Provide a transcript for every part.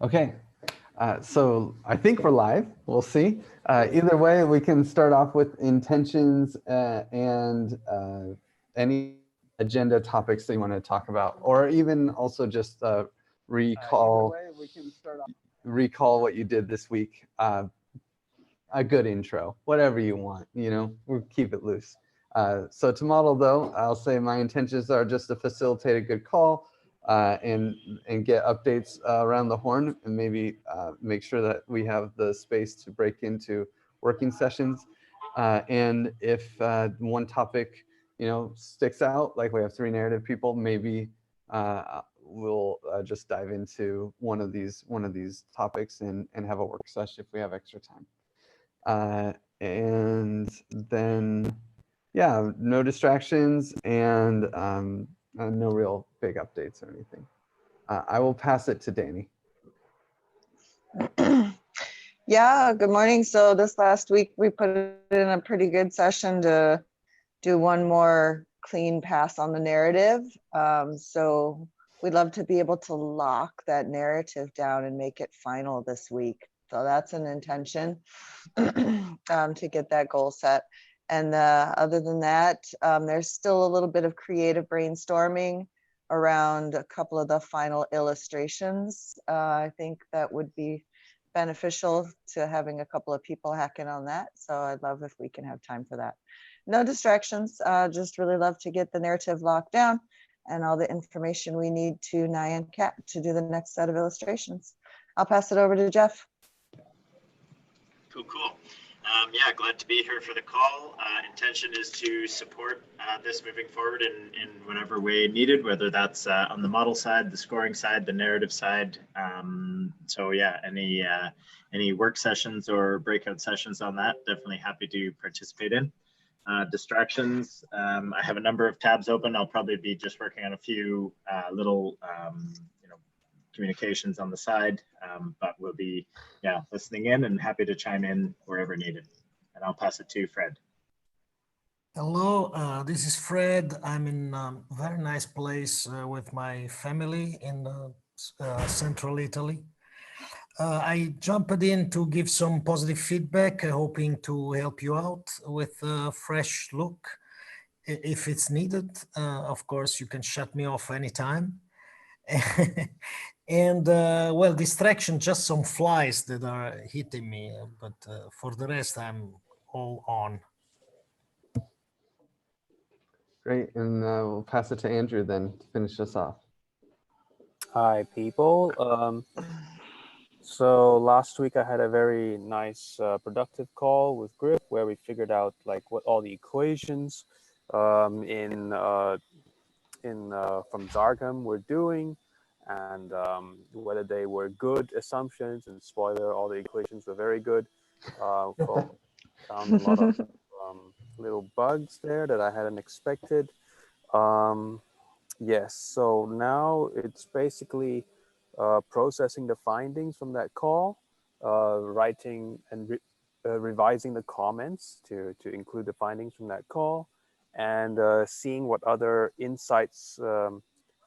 Okay, so I think we're live. We'll see. Either way, we can start off with intentions and any agenda topics that you want to talk about, or even also just recall recall what you did this week. A good intro, whatever you want. We'll keep it loose. So to model though, I'll say my intentions are just to facilitate a good call. And get updates around the horn, and maybe make sure that we have the space to break into working sessions. And if one topic, sticks out, like we have 3 narrative people, maybe we'll just dive into one of these topics and have a work session if we have extra time. And then, yeah, no distractions and no real big updates or anything. I will pass it to Danny. Yeah, good morning. So this last week we put in a pretty good session to do one more clean pass on the narrative. So we'd love to be able to lock that narrative down and make it final this week. So that's an intention to get that goal set. And other than that, there's still a little bit of creative brainstorming around a couple of the final illustrations. I think that would be beneficial to having a couple of people hacking on that. So I'd love if we can have time for that. No distractions, just really love to get the narrative locked down and all the information we need to Nyan Cat to do the next set of illustrations. I'll pass it over to Jeff. Cool. Yeah, glad to be here for the call. Intention is to support this moving forward in whatever way needed, whether that's on the model side, the scoring side, the narrative side. So yeah, any work sessions or breakout sessions on that, definitely happy to participate in. Distractions, I have a number of tabs open. I'll probably be just working on a few little communications on the side, but we'll be listening in and happy to chime in wherever needed. And I'll pass it to Fred. Hello, this is Fred. I'm in a very nice place with my family in central Italy. I jumped in to give some positive feedback, hoping to help you out with a fresh look if it's needed. Of course, you can shut me off anytime. And well, distraction, just some flies that are hitting me, but for the rest, I'm all on. Great, and we'll pass it to Andrew then to finish us off. Hi, people. So last week I had a very nice productive call with Griff where we figured out like what all the equations from Zargam were doing, and whether they were good assumptions. And spoiler, all the equations were very good. Found a lot of little bugs there that I hadn't expected. Yes, so now it's basically processing the findings from that call, writing and revising the comments to include the findings from that call, and seeing what other insights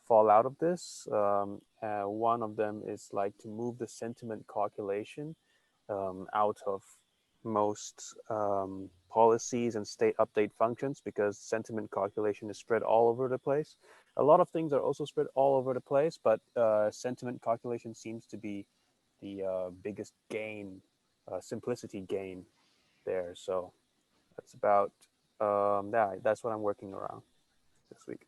fall out of this. One of them is like to move the sentiment calculation out of most policies and state update functions, because sentiment calculation is spread all over the place. A lot of things are also spread all over the place, but sentiment calculation seems to be the biggest gain, simplicity gain there. So that's about, that's what I'm working around this week.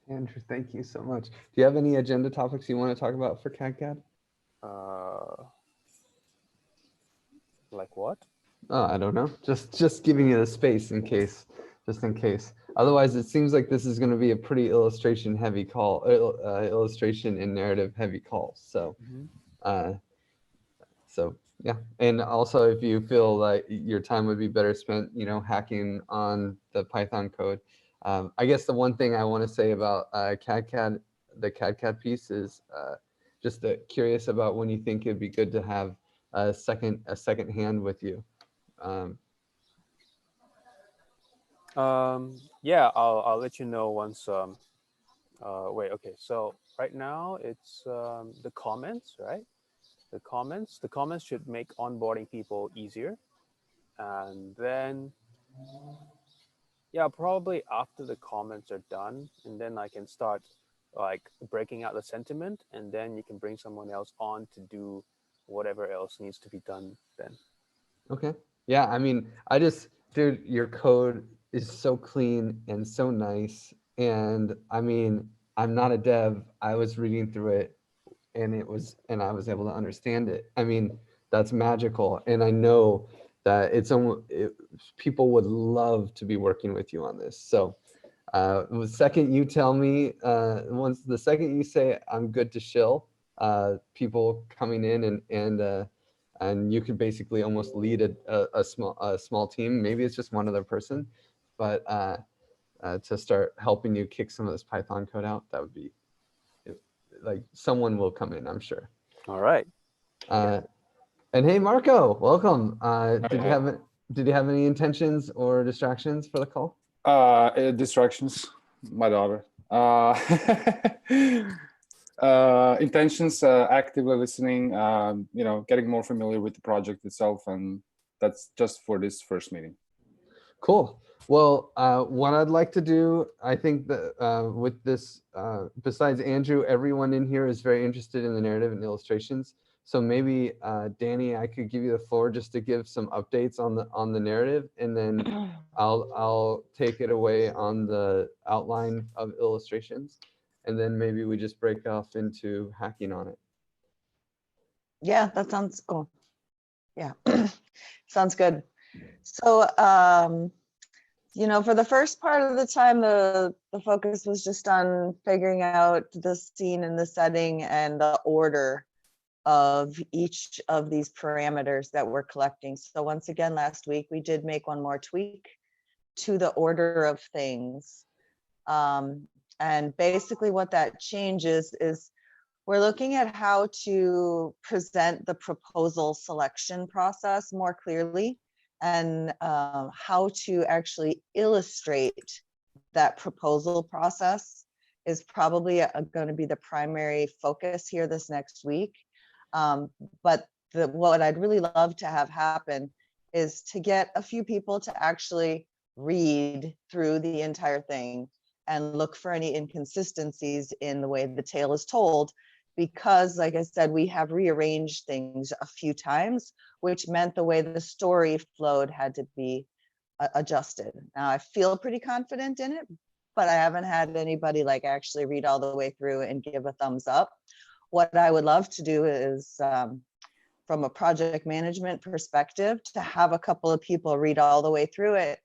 Andrew, thank you so much. Do you have any agenda topics you want to talk about for cadCAD? Like what? Oh, I don't know. Just giving you the space just in case. Otherwise, it seems like this is going to be a pretty illustration heavy call, illustration and narrative heavy call. So, so yeah. And also, if you feel like your time would be better spent, hacking on the Python code. I guess the one thing I want to say about cadCAD, the cadCAD piece is just curious about when you think it'd be good to have a second hand with you. Yeah, I'll let you know once. Wait, okay. So right now it's the comments, right? The comments should make onboarding people easier. And then, yeah, probably after the comments are done, and then I can start like breaking out the sentiment, and then you can bring someone else on to do whatever else needs to be done then. Okay. Yeah, I mean, dude, your code is so clean and so nice. And I mean, I'm not a dev. I was reading through it and I was able to understand it. I mean, that's magical. And I know that people would love to be working with you on this. So the second you tell me, the second you say I'm good to shill, people coming in and you could basically almost lead a small team. Maybe it's just one other person, but to start helping you kick some of this Python code out, that would be like someone will come in, I'm sure. All right. And hey, Marco, welcome. Did you have any intentions or distractions for the call? Distractions, my daughter. Intentions, actively listening, getting more familiar with the project itself, and that's just for this first meeting. Cool. Well, what I'd like to do, I think that with this, besides Andrew, everyone in here is very interested in the narrative and illustrations. So maybe Danny, I could give you the floor just to give some updates on the narrative, and then I'll take it away on the outline of illustrations, and then maybe we just break off into hacking on it. Yeah, that sounds cool. Yeah, sounds good. So, for the first part of the time, the focus was just on figuring out the scene and the setting and the order of each of these parameters that we're collecting. So once again, last week, we did make one more tweak to the order of things. And basically what that changes is we're looking at how to present the proposal selection process more clearly, and how to actually illustrate that proposal process is probably going to be the primary focus here this next week. But what I'd really love to have happen is to get a few people to actually read through the entire thing and look for any inconsistencies in the way the tale is told. Because, like I said, we have rearranged things a few times, which meant the way the story flowed had to be adjusted. Now, I feel pretty confident in it, but I haven't had anybody like actually read all the way through and give a thumbs up. What I would love to do is, from a project management perspective, to have a couple of people read all the way through it,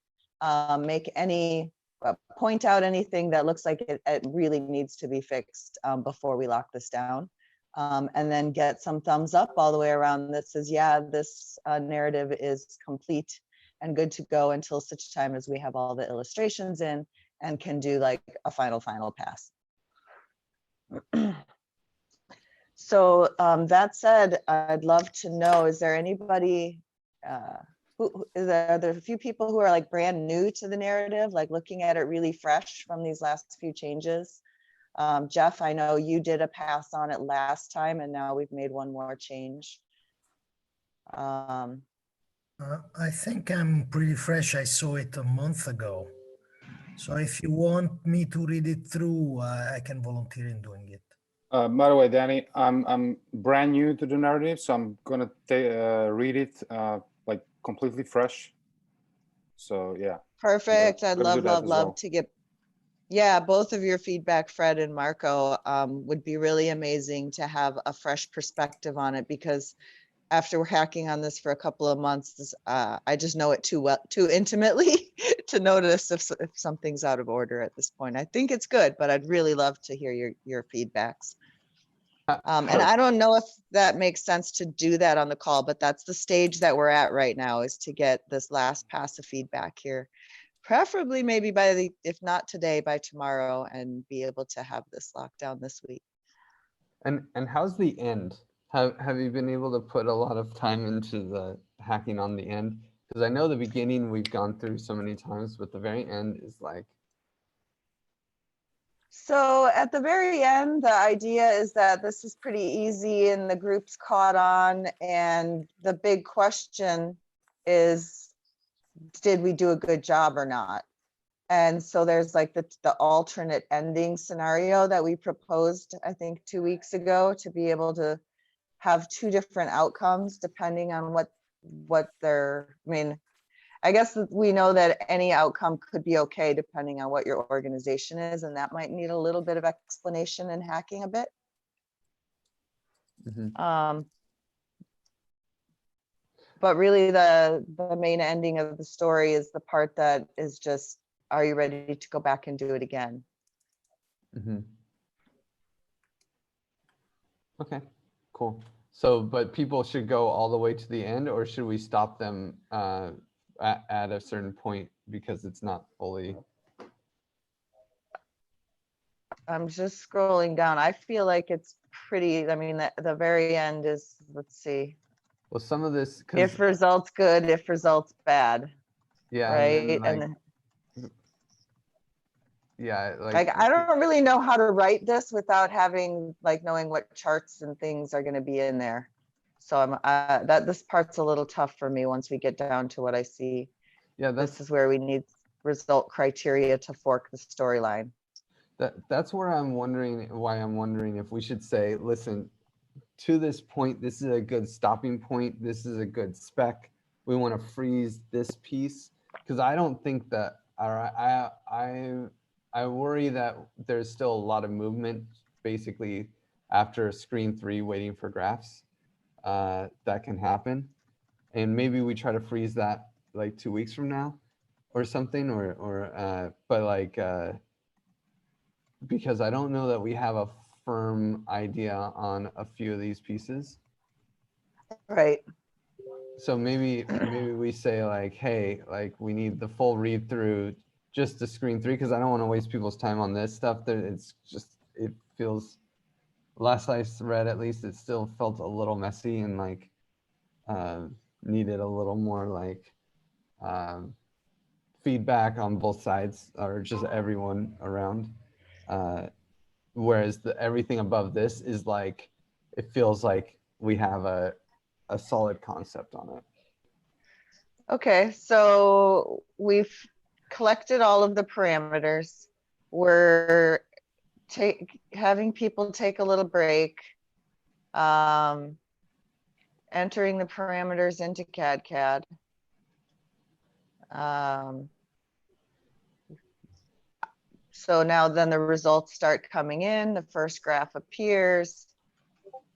point out anything that looks like it really needs to be fixed before we lock this down, and then get some thumbs up all the way around that says, yeah, this narrative is complete and good to go until such time as we have all the illustrations in and can do like a final pass. So that said, I'd love to know, is there anybody are there a few people who are like brand new to the narrative, like looking at it really fresh from these last few changes? Jeff, I know you did a pass on it last time, and now we've made one more change. I think I'm pretty fresh. I saw it a month ago. So if you want me to read it through, I can volunteer in doing it. By the way, Danny, I'm brand new to the narrative, so I'm gonna read it like completely fresh. So yeah. Perfect. I'd love well. to get, yeah, both of your feedback, Fred and Marco, would be really amazing to have a fresh perspective on it, because after hacking on this for a couple of months, I just know it too intimately to notice if something's out of order at this point. I think it's good, but I'd really love to hear your feedbacks. And I don't know if that makes sense to do that on the call, but that's the stage that we're at right now, is to get this last pass of feedback here, preferably maybe if not today, by tomorrow, and be able to have this locked down this week. And how's the end? Have you been able to put a lot of time into the hacking on the end? Because I know the beginning we've gone through so many times, but the very end is like. So at the very end, the idea is that this is pretty easy and the group's caught on. And the big question is, did we do a good job or not? And so there's like the alternate ending scenario that we proposed, I think 2 weeks ago, to be able to have 2 different outcomes depending on what they're, I mean, I guess we know that any outcome could be okay depending on what your organization is, and that might need a little bit of explanation and hacking a bit. But really the main ending of the story is the part that is just, are you ready to go back and do it again? Okay, cool. So, but people should go all the way to the end, or should we stop them at a certain point because it's not fully? I'm just scrolling down. I feel like it's pretty, I mean, the very end is, let's see. Well, some of this, If results good, if results bad. yeah, Right. and then, yeah, like I don't really know how to write this without having knowing what charts and things are going to be in there. So I'm this part's a little tough for me once we get down to what I see. Yeah, this is where we need result criteria to fork the storyline. That's where I'm wondering if we should say, listen, to this point, this is a good stopping point. This is a good spec. We want to freeze this piece because I don't think that I worry that there's still a lot of movement basically after screen 3 waiting for graphs that can happen. And maybe we try to freeze that like 2 weeks from now or something, but because I don't know that we have a firm idea on a few of these pieces. Right. So maybe we say like, hey, like we need the full read through just to screen 3 because I don't want to waste people's time on this stuff. It's just, it feels, last I read at least, it still felt a little messy and like needed a little more like feedback on both sides or just everyone around. Whereas everything above this is like, it feels like we have a solid concept on it. Okay, so we've collected all of the parameters. We're having people take a little break, entering the parameters into cadCAD. So now then the results start coming in, the first graph appears.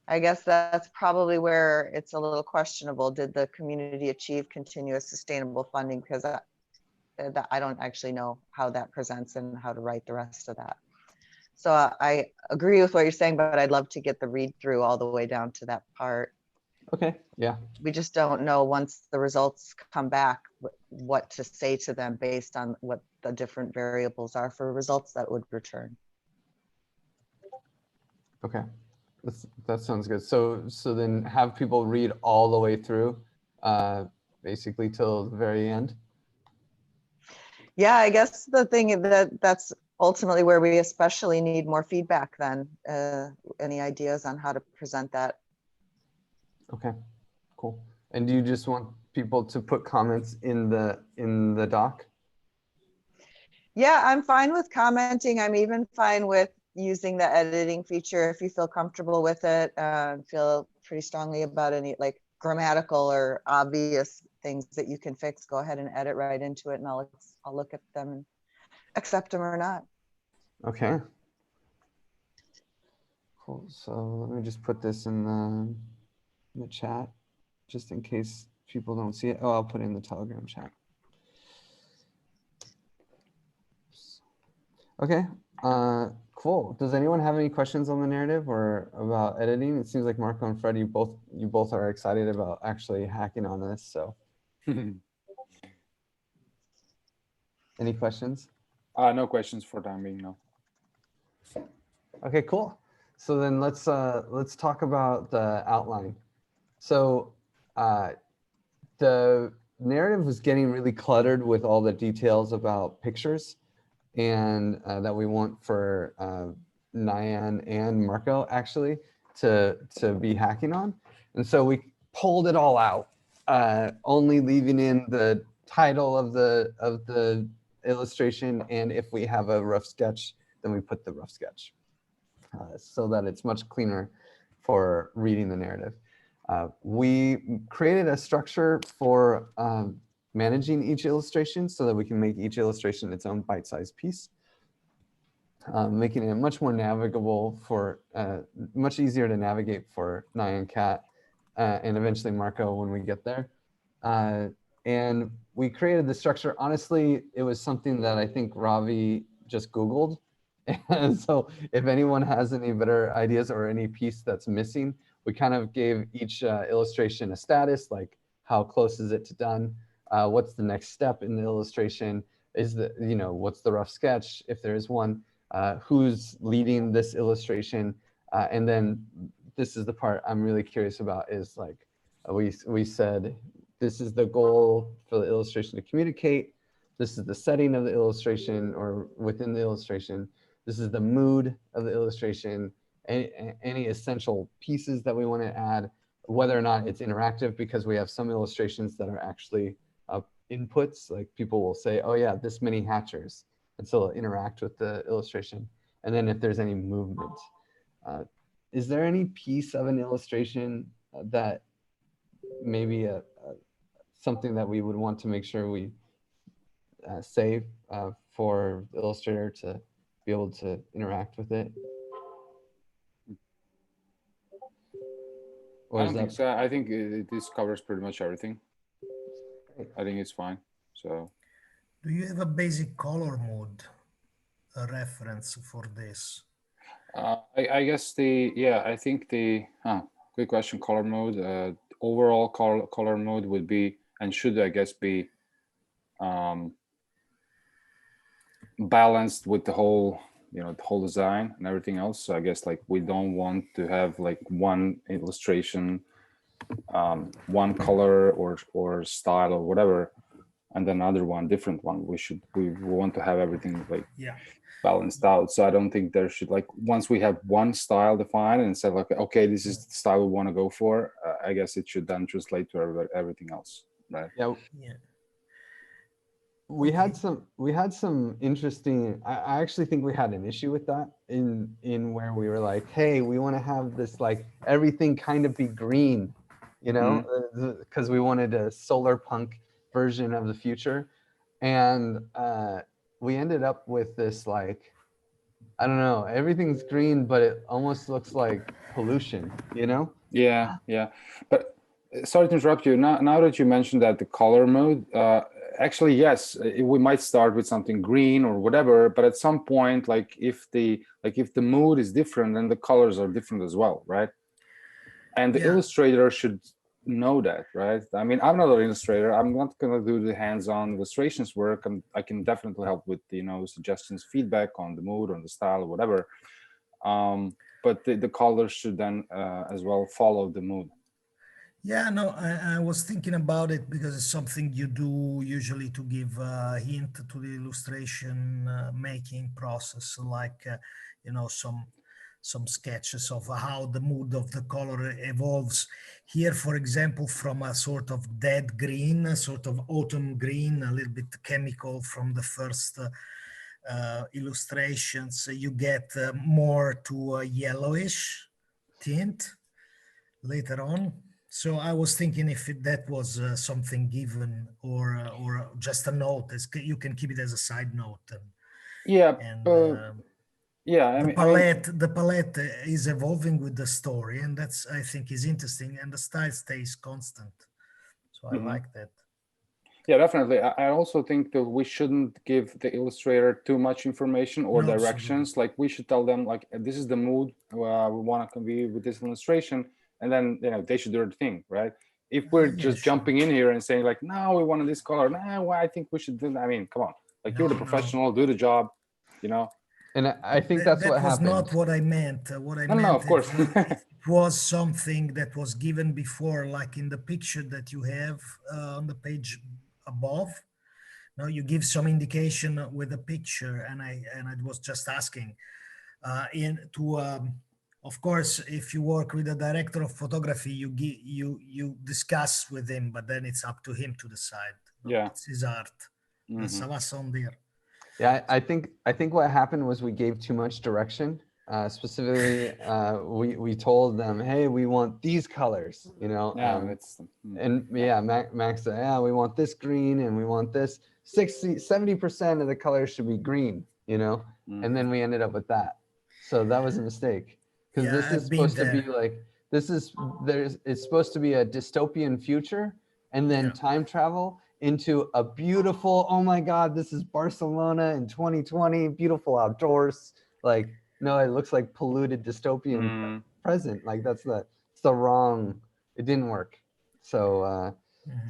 I guess that's probably where it's a little questionable. Did the community achieve continuous sustainable funding? Because I don't actually know how that presents and how to write the rest of that. So I agree with what you're saying, but I'd love to get the read through all the way down to that part. Okay, yeah. We just don't know once the results come back what to say to them based on what the different variables are for results that would return. Okay, that sounds good. So then have people read all the way through, basically till the very end. Yeah, I guess the thing that's ultimately where we especially need more feedback then. Any ideas on how to present that? Okay, cool. And do you just want people to put comments in the doc? Yeah, I'm fine with commenting. I'm even fine with using the editing feature if you feel comfortable with it, feel pretty strongly about any like grammatical or obvious things that you can fix. Go ahead and edit right into it, and I'll look at them and accept them or not. Okay. Cool. So let me just put this in the chat, just in case people don't see it. Oh, I'll put it in the Telegram chat. Okay. Cool. Does anyone have any questions on the narrative or about editing? It seems like Marco and Fred, you both are excited about actually hacking on this. So, any questions? No questions for time being, no. Okay, cool. So then let's talk about the outline. So the narrative was getting really cluttered with all the details about pictures. and that we want for Nyan and Marco actually to be hacking on. And so we pulled it all out, only leaving in the title of the illustration, and if we have a rough sketch, then we put the rough sketch, so that it's much cleaner for reading the narrative. We created a structure for managing each illustration so that we can make each illustration its own bite-sized piece, making it much more navigable for, much easier to navigate for Nyan Cat and eventually Marco when we get there. And we created the structure. Honestly, it was something that I think Ravi just Googled. And so if anyone has any better ideas or any piece that's missing, we kind of gave each illustration a status, like how close is it to done? What's the next step in the illustration? Is the, you know, what's the rough sketch if there is one? Who's leading this illustration? And then this is the part I'm really curious about, is like, we said, this is the goal for the illustration to communicate. This is the setting of the illustration or within the illustration. This is the mood of the illustration, any essential pieces that we want to add, whether or not it's interactive, because we have some illustrations that are actually inputs, like people will say, oh yeah, this many hatchers. And so it'll interact with the illustration. And then if there's any movement. Is there any piece of an illustration that maybe something that we would want to make sure we save for the illustrator to be able to interact with it? Or I don't think so. I think this covers pretty much everything. Great. I think it's fine. So, Do you have a basic color mode, a reference for this? I guess I think good question. Color mode, overall color mode would be, and should, I guess, be balanced with the whole, the whole design and everything else. So I guess like we don't want to have like one illustration, one color or style or whatever, and then another one, different one. We want to have everything like balanced out. So I don't think there should, like, once we have one style defined and said like, okay, this is the style we want to go for, I guess it should then translate to everything else, right? Yeah. We had some interesting, I actually think we had an issue with that in where we were like, hey, we want to have this, like, everything kind of be green, because we wanted a solar punk version of the future. And we ended up with this, like, I don't know, everything's green, but it almost looks like pollution, Yeah. But sorry to interrupt you. Now that you mentioned that the color mode, actually, yes, we might start with something green or whatever, but at some point, like if the mood is different, then the colors are different as well, right? And the illustrator should know that, right? I mean, I'm not an illustrator. I'm not going to do the hands-on illustrations work. I can definitely help with, suggestions, feedback on the mood, on the style, or whatever. But the colors should then as well follow the mood. Yeah, no, I was thinking about it because it's something you do usually to give a hint to the illustration making process, like, some sketches of how the mood of the color evolves. Here, for example, from a sort of dead green, a sort of autumn green, a little bit chemical from the first illustrations, you get more to a yellowish tint later on. So I was thinking if that was something given or just a note, you can keep it as a side note. The palette is evolving with the story, and that's, I think, is interesting, and the style stays constant. So I like that. Yeah, definitely. I also think that we shouldn't give the illustrator too much information or directions. Absolutely. Like, we should tell them, like, this is the mood we want to convey with this illustration, and then they should do their thing, right? If we're just jumping in here and saying like, no, we wanted this color, no, I think we should do that. I mean, come on, like, you're the professional, do the job, And I think that's what happened. That was not what I meant. What I meant, no, of course. it was something that was given before, like in the picture that you have on the page above. No, you give some indication with a picture, and I was just asking, of course, if you work with a director of photography, you discuss with him, but then it's up to him to decide. No, Yeah. it's his art. Ça va sans dire. Yeah, I think what happened was we gave too much direction. Specifically, we told them, hey, we want these colors, you know. Yeah, And yeah, Max said, yeah, we want this green and we want this. 70% of the colors should be green, you know. And then we ended up with that. So that was a mistake, because Yeah, this is I've been supposed to be there. like, it's supposed to be a dystopian future, and then Yeah. time travel into a beautiful, oh my God, this is Barcelona in 2020, beautiful outdoors. Like, no, it looks like polluted dystopian present. Like it's the wrong, it didn't work. So,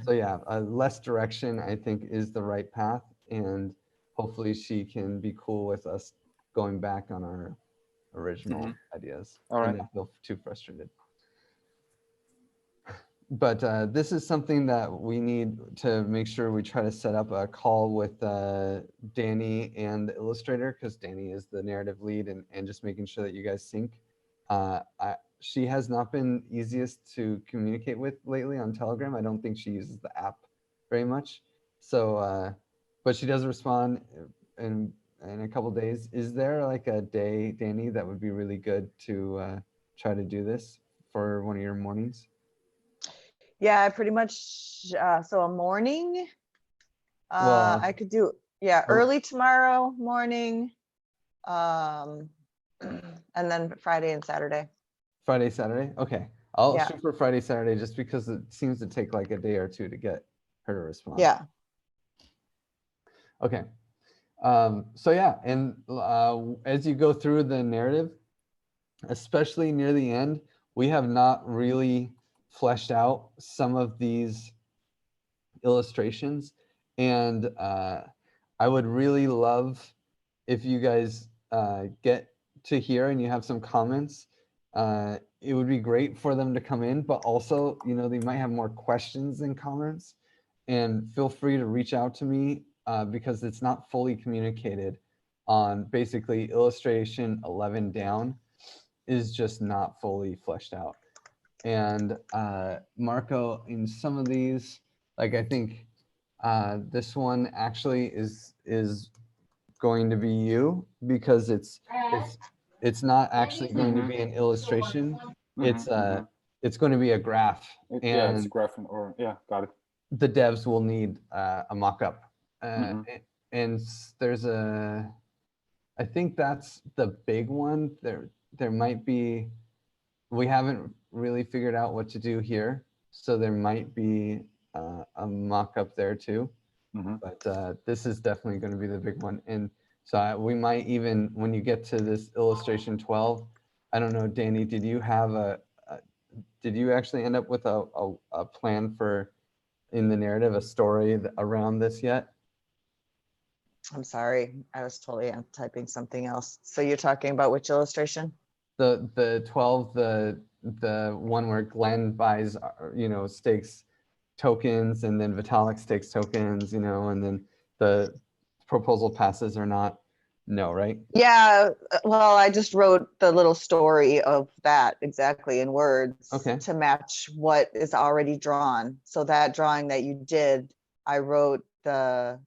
so yeah, less direction, I think, is the right path. And hopefully she can be cool with us going back on our original ideas. All right. And not feel too frustrated. But this is something that we need to make sure we try to set up a call with Danny and the illustrator, because Danny is the narrative lead, and just making sure that you guys sync. She has not been easiest to communicate with lately on Telegram. I don't think she uses the app very much. So, but she does respond in a couple days. Is there like a day, Danny, that would be really good to try to do this for one of your mornings? Yeah, pretty much. So a morning, Well, I could do, yeah, early tomorrow morning, and then Friday and Saturday. Friday, Saturday? Okay. I'll Yeah. shoot for Friday, Saturday, just because it seems to take like a day or two to get her to respond. Yeah. Okay. So yeah, and as you go through the narrative, especially near the end, we have not really fleshed out some of these illustrations. And I would really love if you guys get to here and you have some comments. It would be great for them to come in, but also, you know, they might have more questions than comments. And feel free to reach out to me because it's not fully communicated on basically illustration 11 down is just not fully fleshed out. And Marco, in some of these, like I think this one actually is going to be you, because it's not actually going to be an illustration. It's going to be a graph. Yeah, it's And a graph, or yeah, got it. the devs will need a mock-up. And there's I think that's the big one. There might be, we haven't really figured out what to do here, so there might be a mock-up there too. But this is definitely going to be the big one. And so we might even, when you get to this illustration 12, I don't know, Danny, did you have did you actually end up with a plan for, in the narrative, a story around this yet? I'm sorry, I was totally typing something else. So you're talking about which illustration? The 12, the one where Glenn buys, you know, stakes tokens, and then Vitalik stakes tokens, you know, and then the proposal passes or not. No, right? Yeah, well, I just wrote the little story of that exactly in words to match what is already drawn. So that drawing that you did, I wrote the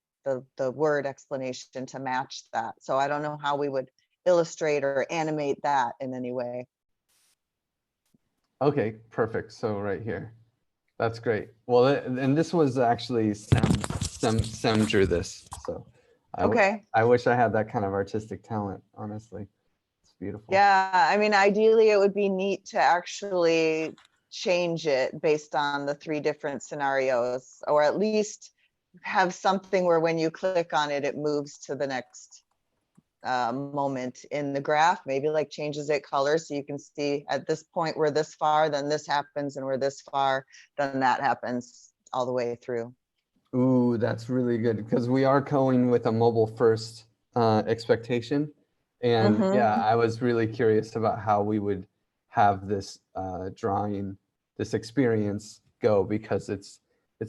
word explanation to match that. So I don't know how we would illustrate or animate that in any way. Okay, perfect. So right here. That's great. Well, and this was actually Sam drew this. So I wish I had that kind of artistic talent, honestly. It's beautiful. Yeah, I mean, ideally it would be neat to actually change it based on the 3 different scenarios, or at least have something where when you click on it, it moves to the next moment in the graph, maybe like changes it color, so you can see at this point we're this far, then this happens, and we're this far, then that happens all the way through. Ooh, that's really good, because we are going with a mobile first expectation. And yeah, I was really curious about how we would have this drawing, this experience go, because it's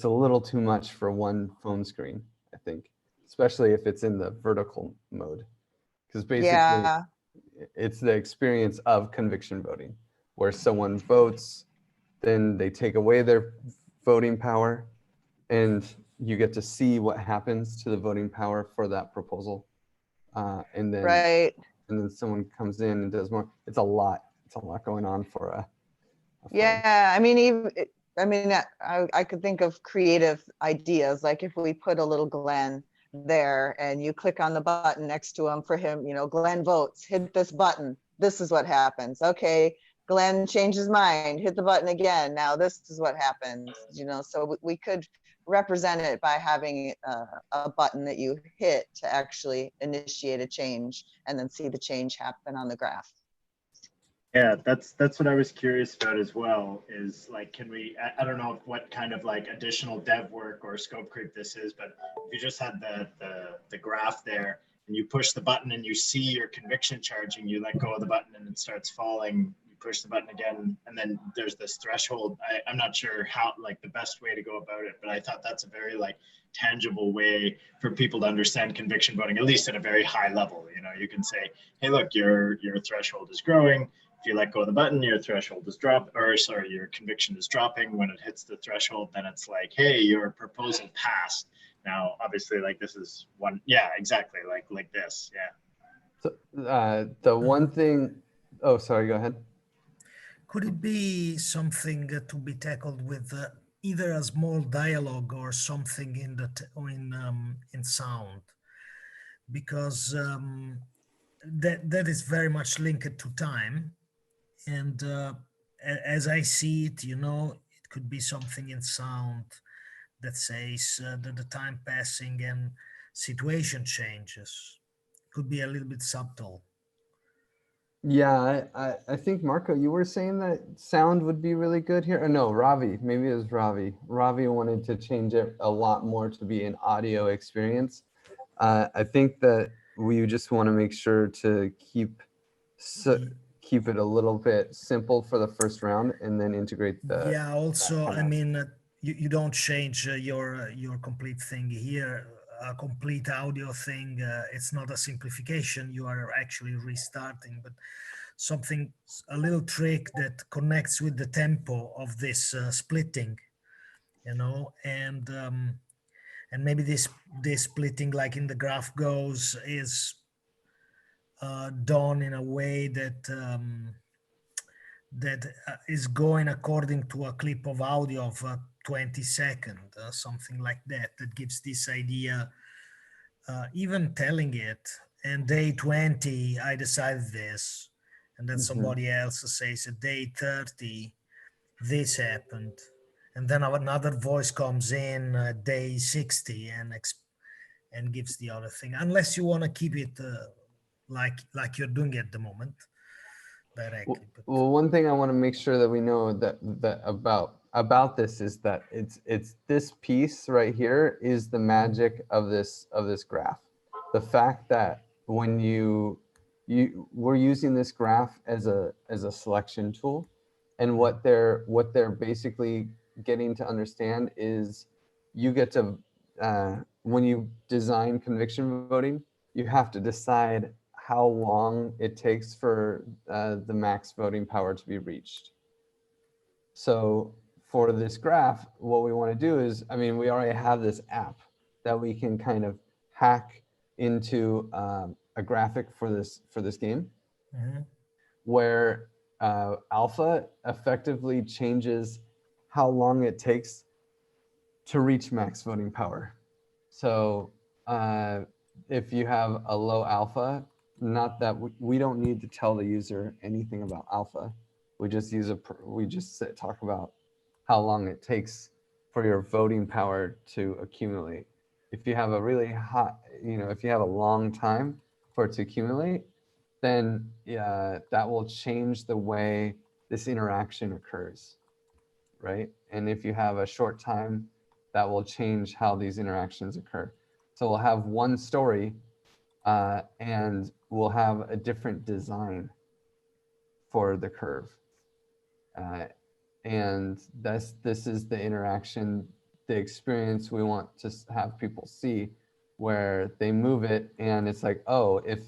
a little too much for one phone screen, I think. especially if it's in the vertical mode, because basically Yeah, it's the experience of conviction voting, where someone votes, then they take away their voting power, and you get to see what happens to the voting power for that proposal. And right. then someone comes in and does more. It's a lot going on for a phone. Yeah, I mean, even I mean, I could think of creative ideas, like if we put a little Glenn there and you click on the button next to him for him, you know, Glenn votes, hit this button. This is what happens. Okay, Glenn changed his mind, hit the button again. Now this is what happens, you know, so we could represent it by having a button that you hit to actually initiate a change and then see the change happen on the graph. Yeah, that's what I was curious about as well, is like, can we, I don't know what kind of like additional dev work or scope creep this is, but if you just had the graph there and you push the button and you see your conviction charging, you let go of the button and it starts falling, you push the button again, and then there's this threshold. I'm not sure how, like the best way to go about it, but I thought that's a very like tangible way for people to understand conviction voting, at least at a very high level. You know, you can say, hey, look, your threshold is growing. If you let go of the button, your threshold is your conviction is dropping. When it hits the threshold, then it's like, hey, your proposal passed. Now, obviously, like this is one, yeah, exactly, like this, yeah. So the one thing, oh, sorry, go ahead. Could it be something to be tackled with either a small dialogue or something in the in sound? Because that is very much linked to time, and as I see it, you know, it could be something in sound that says that the time passing and situation changes. Could be a little bit subtle. Yeah, I think Marco, you were saying that sound would be really good here. Or no, Ravi, maybe it was Ravi. Ravi wanted to change it a lot more to be an audio experience. I think that we just want to make sure to keep it a little bit simple for the first round, and then integrate the. Yeah, also, kind I of- mean, you don't change your complete thing here. A complete audio thing, it's not a simplification. You are actually restarting, but something, a little trick that connects with the tempo of this splitting, you know, and maybe this splitting, like in the graph goes, is done in a way that is going according to a clip of audio of 20 seconds, something like that, that gives this idea, even telling it, and day 20, I decided this, and then somebody else says at day 30, this happened. And then another voice comes in day 60 and gives the other thing, unless you want to keep it like you're doing at the moment directly. Well, one thing I want to make sure that we know that about this is that it's this piece right here is the magic of this graph. The fact that when we're using this graph as a selection tool, and what they're basically getting to understand is you get to when you design conviction voting, you have to decide how long it takes for the max voting power to be reached. So for this graph, what we want to do is, I mean, we already have this app that we can kind of hack into a graphic for this game, where alpha effectively changes how long it takes to reach max voting power. So if you have a low alpha, not that we don't need to tell the user anything about alpha. We just talk about how long it takes for your voting power to accumulate. If you have a really hot, if you have a long time for it to accumulate, then that will change the way this interaction occurs, right? And if you have a short time, that will change how these interactions occur. So we'll have one story and we'll have a different design for the curve. And this is the interaction, the experience we want to have people see where they move it and it's like, oh, if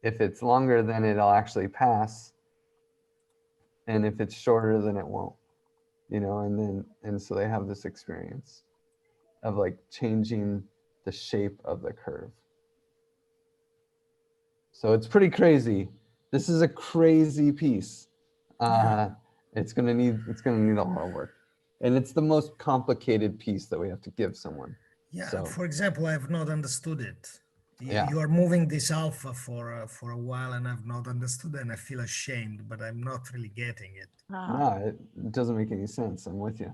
it's longer, then it'll actually pass, and if it's shorter, then it won't, you know. And so they have this experience of like changing the shape of the curve. So it's pretty crazy. This is a crazy piece. It's gonna need a lot of work, and it's the most complicated piece that we have to give someone. Yeah, So, for example, I have not understood it. Yeah. You are moving this alpha for a while, and I've not understood, and I feel ashamed, but I'm not really getting it. no, it doesn't make any sense. I'm with you.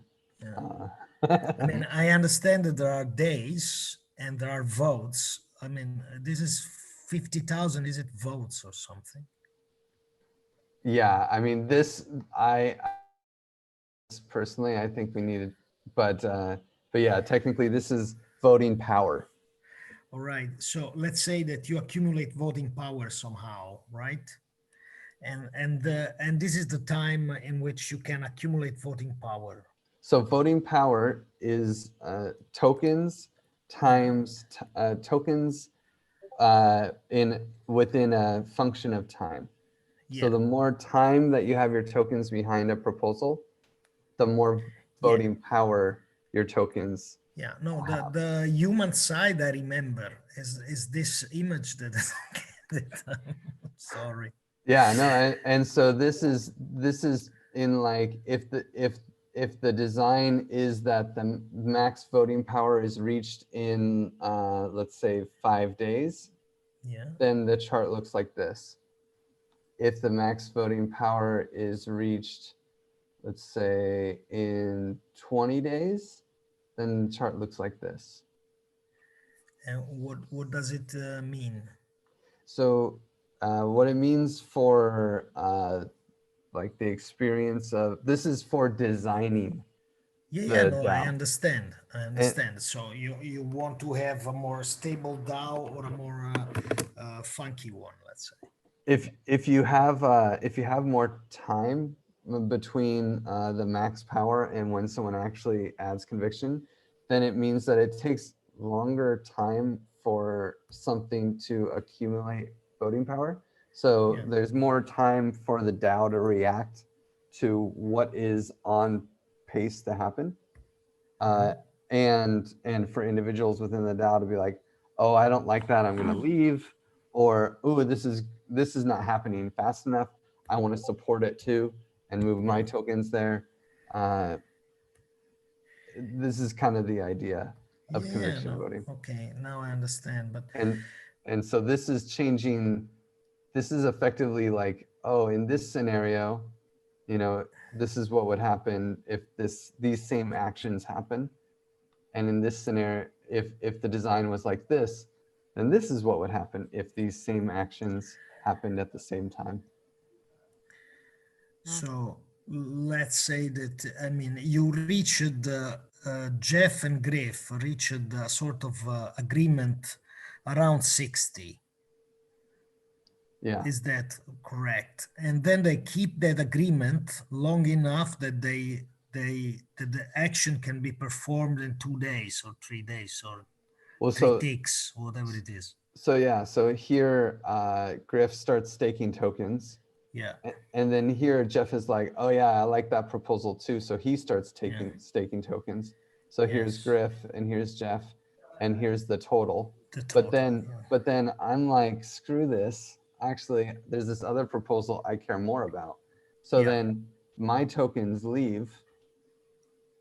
I mean, I understand that there are days and there are votes. I mean, this is 50,000. Is it votes or something? Yeah, I mean, personally, I think we needed, but yeah, technically this is voting power. All right. So let's say that you accumulate voting power somehow, right? And this is the time in which you can accumulate voting power. So voting power is tokens times tokens within a function of time. Yeah. So the more time that you have your tokens behind a proposal, the more voting power your tokens. Yeah, no, the human side I remember is this image that sorry. Yeah, no, and so this is in like if the design is that the max voting power is reached in let's say 5 days, Yeah. then the chart looks like this. If the max voting power is reached, let's say in 20 days, then the chart looks like this. And what does it mean? So what it means for like the experience of, this is for designing. Yeah, no, I DAO. understand. So you want to have a more stable DAO or a more funky one, let's say. If you have more time between the max power and when someone actually adds conviction, then it means that it takes longer time for something to accumulate voting power. So Yeah. there's more time for the DAO to react to what is on pace to happen. And for individuals within the DAO to be like, oh, I don't like that, I'm going to leave, or oh, this is not happening fast enough, I want to support it too and move my tokens there. This is kind of the idea of conviction voting. Okay, now I understand. But and so this is changing. This is effectively like, oh, in this scenario, you know, this is what would happen if these same actions happen. And in this scenario, if the design was like this, then this is what would happen if these same actions happened at the same time. so let's say that, I mean, you reached Jeff and Griff reached a sort of agreement around 60. Yeah. Is that correct? And then they keep that agreement long enough that that the action can be performed in 2 days or 3 days or Well, 3 ticks, whatever it is. So yeah, so here Griff starts staking tokens. Yeah. And then here Jeff is like, oh yeah, I like that proposal too. So he starts staking tokens. So here's Griff and here's Jeff and here's the total. But then I'm like, screw this. Actually, there's this other proposal I care more about. So then my tokens leave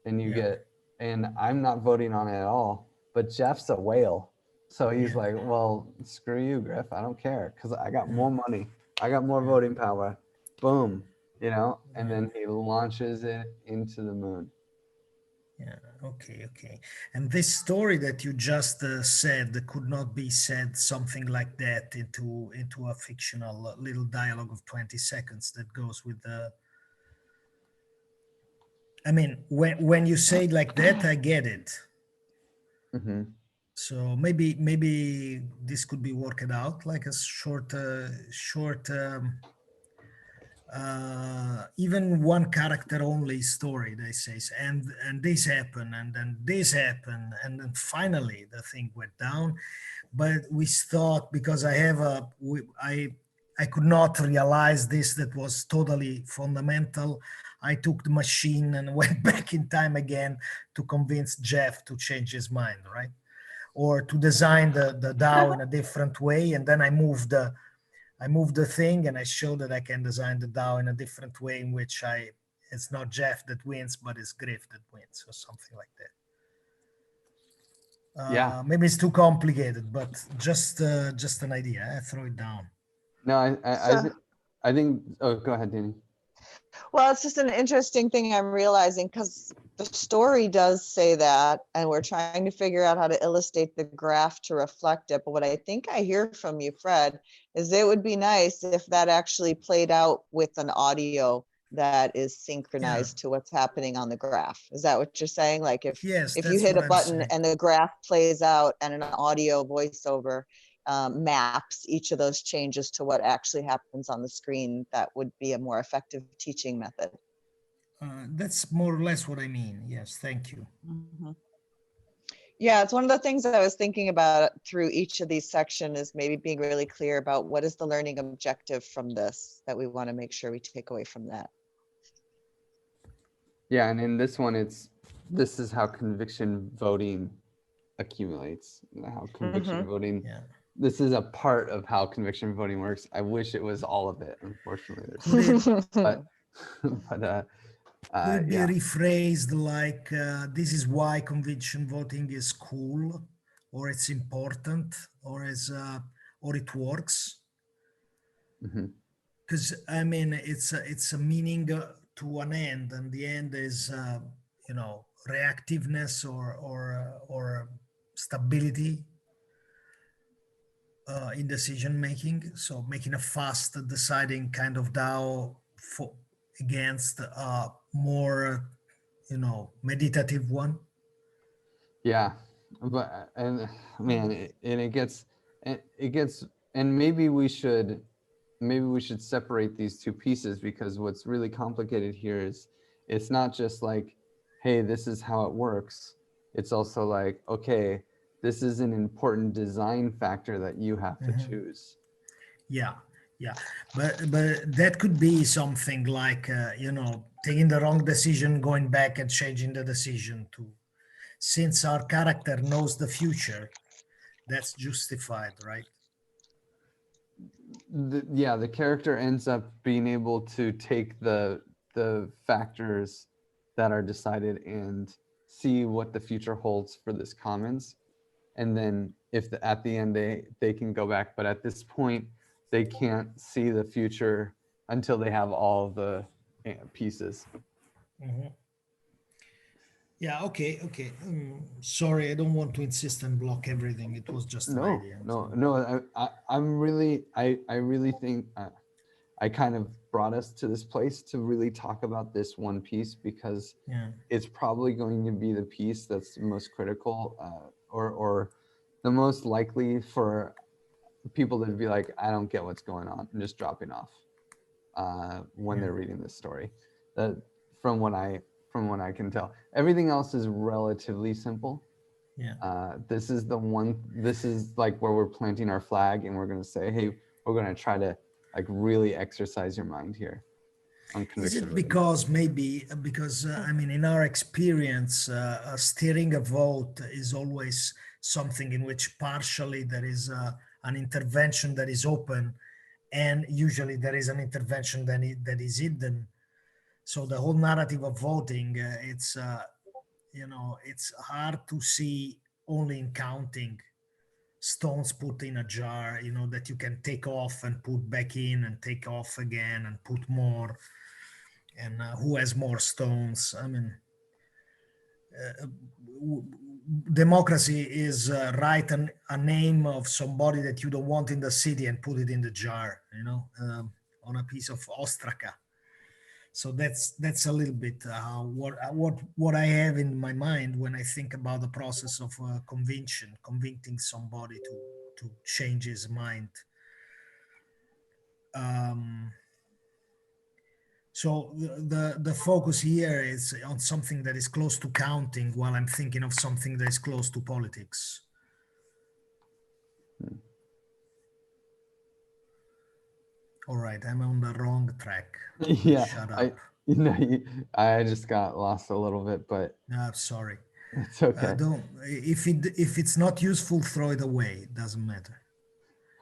and you get, and I'm not voting on it at all, but Jeff's a whale. So he's like, well, screw you, Griff. I don't care because I got more money. I got more voting power. Boom, you know, and then he launches it into the moon. Yeah, okay. And this story that you just said could not be said something like that into a fictional little dialogue of 20 seconds that goes with the... I mean, when you say it like that, I get it. Mm-hmm. So maybe this could be worked out like a short even one character only story, they say, and this happened, and then this happened, and then finally the thing went down. But we thought, because I could not realize this, that was totally fundamental. I took the machine and went back in time again to convince Jeff to change his mind, right? Or to design the DAO in a different way. And then I moved the thing, and I showed that I can design the DAO in a different way, in which it's not Jeff that wins, but it's Griff that wins, or something like that. Yeah. Maybe it's too complicated, but just an idea. I throw it down. No, So- I think, oh, go ahead, Danny. Well, it's just an interesting thing I'm realizing, because the story does say that, and we're trying to figure out how to illustrate the graph to reflect it. But what I think I hear from you, Fred, is it would be nice if that actually played out with an audio that is synchronized to what's happening on the graph. Is that what you're saying? Like if Yes, you that's hit what a I'm button saying. and the graph plays out, and an audio voiceover maps each of those changes to what actually happens on the screen, that would be a more effective teaching method. That's more or less what I mean. Yes, thank you. Mhm. Yeah, it's one of the things that I was thinking about through each of these sections, is maybe being really clear about what is the learning objective from this, that we want to make sure we take away from that. Yeah, and in this one, this is how conviction voting accumulates, how conviction voting, Yeah. this is a part of how conviction voting works. I wish it was all of it. Unfortunately, but Could it be yeah. rephrased like, this is why conviction voting is cool, or it's important, or or it works? Mhm. Because I mean, it's a meaning to an end, and the end is reactiveness or stability in decision making. So making a fast deciding kind of DAO against a more meditative one. Yeah, but and man, it gets, and maybe we should separate these two pieces, because what's really complicated here is it's not just like, hey, this is how it works. It's also like, okay, this is an important design factor that you have to choose. Yeah, but that could be something like taking the wrong decision, going back and changing the decision to, since our character knows the future, that's justified, right? Yeah, the character ends up being able to take the factors that are decided and see what the future holds for this commons, and then if at the end they can go back, but at this point they can't see the future until they have all the pieces. Yeah, okay. Sorry, I don't want to insist and block everything. It was just an idea. No. I'm really, I really think I kind of brought us to this place to really talk about this one piece, because Yeah. it's probably going to be the piece that's most critical, or the most likely for people to be like, I don't get what's going on, and just dropping off when they're reading this story. That from what I can tell, everything else is relatively simple. Yeah. This is like where we're planting our flag, and we're going to say, hey, we're going to try to like really exercise your mind here on conviction. Is it voting. because I mean, in our experience, steering a vote is always something in which partially there is an intervention that is open, and usually there is an intervention that is hidden. So the whole narrative of voting, it's hard to see only in counting stones put in a jar, that you can take off and put back in, and take off again and put more, and who has more stones. I mean, democracy is write a name of somebody that you don't want in the city and put it in the jar, on a piece of ostraca. So that's a little bit what I have in my mind when I think about the process of convincing somebody to change his mind. So the focus here is on something that is close to counting, while I'm thinking of something that is close to politics. All right, I'm on the wrong track. Yeah, Shut up. I just got lost a little bit, but No, sorry. it's okay. Don't. If it's not useful, throw it away. It doesn't matter.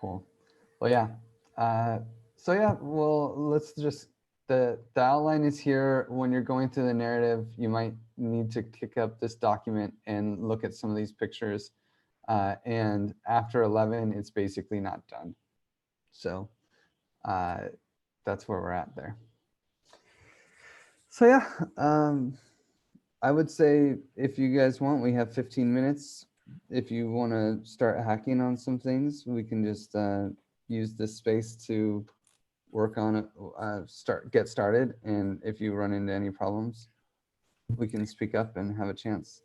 Cool. Well, yeah. So yeah, well, let's just, the outline is here. When you're going through the narrative, you might need to kick up this document and look at some of these pictures. And after 11, it's basically not done. So that's where we're at there. So yeah, I would say if you guys want, we have 15 minutes. If you want to start hacking on some things, we can just use this space to work on it, get started. And if you run into any problems, we can speak up and have a chance.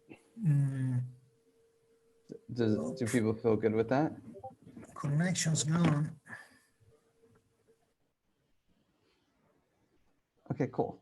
Do people feel good with that? Connection's gone. Okay, cool.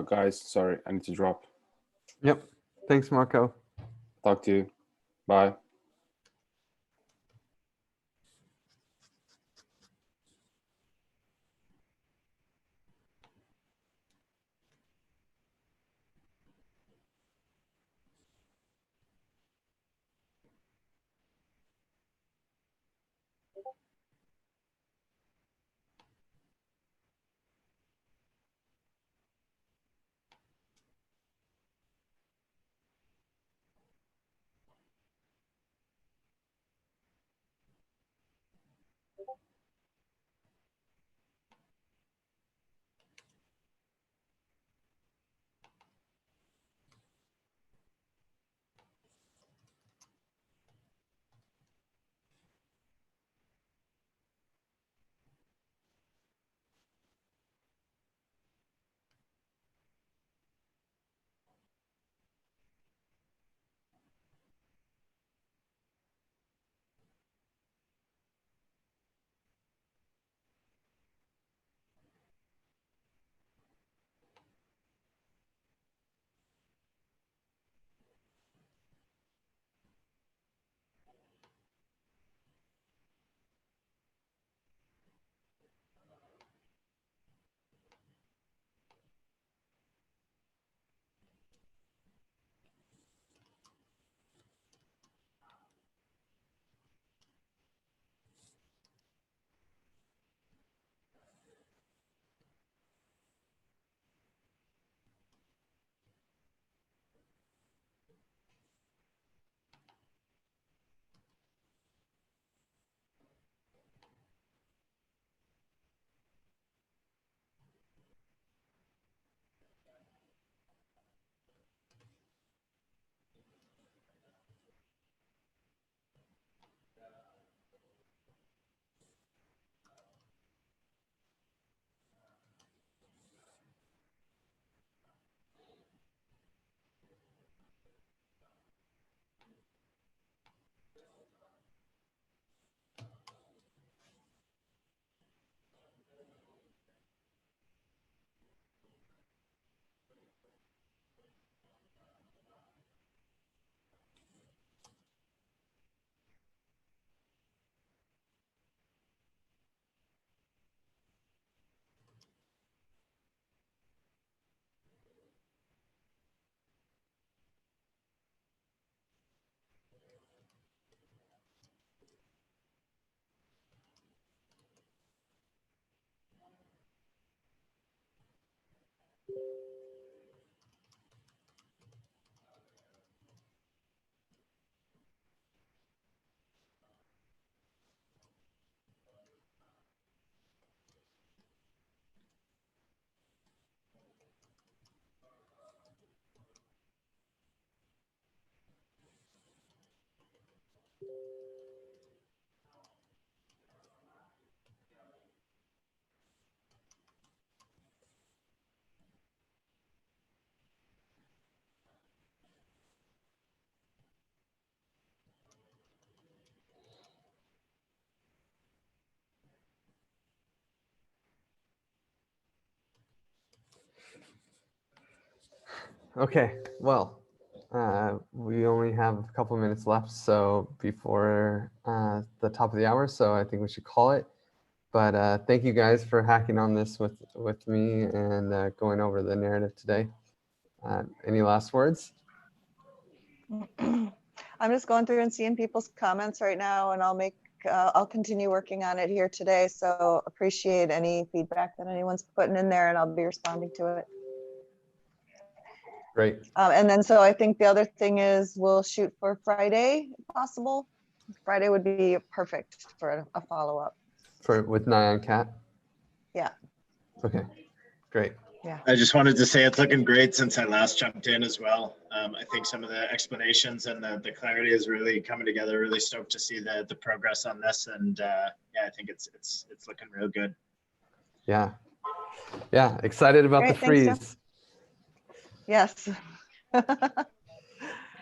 Guys, sorry, I need to drop. Yep. Thanks, Marco. Talk to you. Bye. Okay, well, we only have a couple minutes left, so before the top of the hour, so I think we should call it. But thank you guys for hacking on this with me and going over the narrative today. Any last words? I'm just going through and seeing people's comments right now, and I'll continue working on it here today. So appreciate any feedback that anyone's putting in there, and I'll be responding to it. Great. And then, so I think the other thing is we'll shoot for Friday, if possible. Friday would be perfect for a follow-up. With Nyan Cat? Yeah. Okay, great. Yeah. I just wanted to say it's looking great since I last jumped in as well. I think some of the explanations and the clarity is really coming together. Really stoked to see the progress on this, and yeah, I think it's looking real good. Yeah, yeah, excited about Great, the thanks, freeze. Jeff. Yes.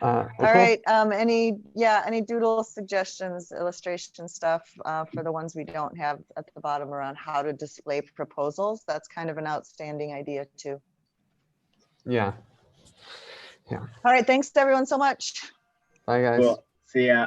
All right. Any doodle suggestions, illustration stuff for the ones we don't have at the bottom around how to display proposals? That's kind of an outstanding idea too. Yeah. All right. Thanks to everyone so much. Bye, guys. Cool. See ya.